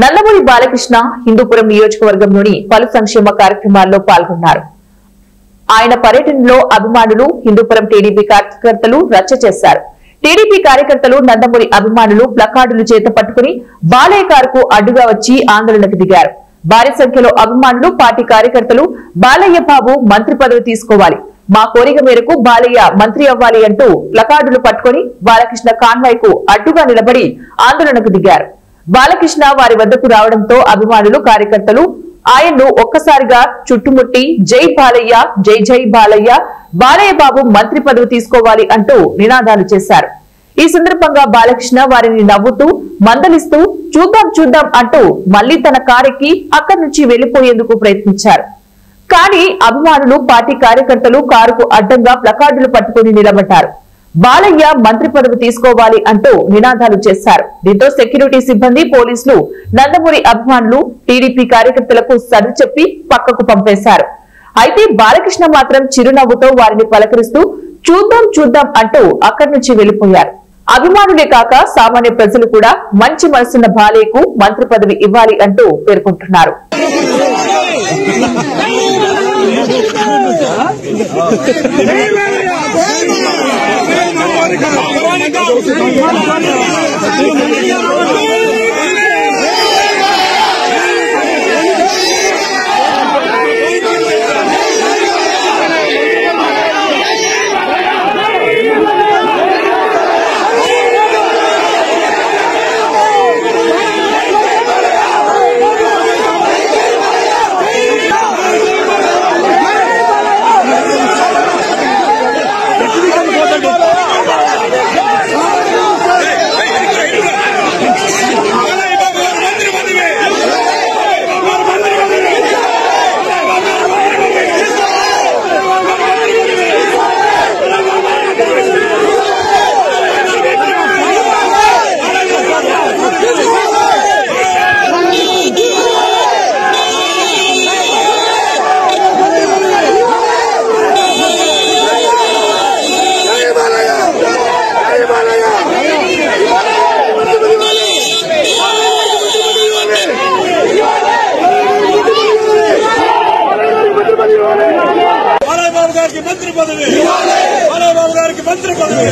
నందమూరి బాలకృష్ణ హిందూపురం నియోజకవర్గంలోని పలు సంక్షేమ కార్యక్రమాల్లో పాల్గొన్నారు. ఆయన పర్యటనలో అభిమానులు, హిందూపురం టీడీపీ కార్యకర్తలు రచ్చ చేశారు. టీడీపీ కార్యకర్తలు, నందమూరి అభిమానులు ప్లకార్డులు చేత పట్టుకుని బాలయ్య కారుకు అడ్డుగా వచ్చి ఆందోళనకు దిగారు. భారీ సంఖ్యలో అభిమానులు, పార్టీ కార్యకర్తలు బాలయ్య బాబు మంత్రి పదవి తీసుకోవాలి, మా కోరిక మేరకు బాలయ్య మంత్రి అవ్వాలి అంటూ ప్లకార్డులు పట్టుకుని బాలకృష్ణ కాన్వాయ్ కు అడ్డుగా నిలబడి ఆందోళనకు దిగారు. బాలకృష్ణ వారి వద్దకు రావడంతో అభిమానులు, కార్యకర్తలు ఆయన్ను ఒక్కసారిగా చుట్టుముట్టి జై బాలయ్య, జై జై బాలయ్య, బాలయ్య బాబు మంత్రి పదవి తీసుకోవాలి అంటూ నినాదాలు చేశారు. ఈ సందర్భంగా బాలకృష్ణ వారిని నవ్వుతూ, మందలిస్తూ చూద్దాం చూద్దాం అంటూ మళ్లీ తన కారెక్కి అక్కడి నుంచి వెళ్లిపోయేందుకు ప్రయత్నించారు. కానీ అభిమానులు, పార్టీ కార్యకర్తలు కారుకు అడ్డంగా ప్లకార్డులు పట్టుకుని నిలబడ్డారు. బాలయ్య మంత్రి పదవి తీసుకోవాలి అంటూ నినాదాలు చేశారు. దీంతో సెక్యూరిటీ సిబ్బంది, పోలీసులు నందమూరి అభిమానులు, టీడీపీ కార్యకర్తలకు సర్ది చెప్పి పక్కకు పంపేశారు. అయితే బాలకృష్ణ మాత్రం చిరునవ్వుతో వారిని పలకరిస్తూ చూద్దాం చూద్దాం అంటూ అక్కడి నుంచి వెళ్లిపోయారు. అభిమానులే కాక సామాన్య ప్రజలు కూడా మంచి మనసున్న బాలయ్యకు మంత్రి పదవి ఇవ్వాలి అంటూ పేర్కొంటున్నారు. బాలయ్య బాబు గారికి మంత్రి పదవి, బాలయ్య బాబు గారికి మంత్రి పదవి.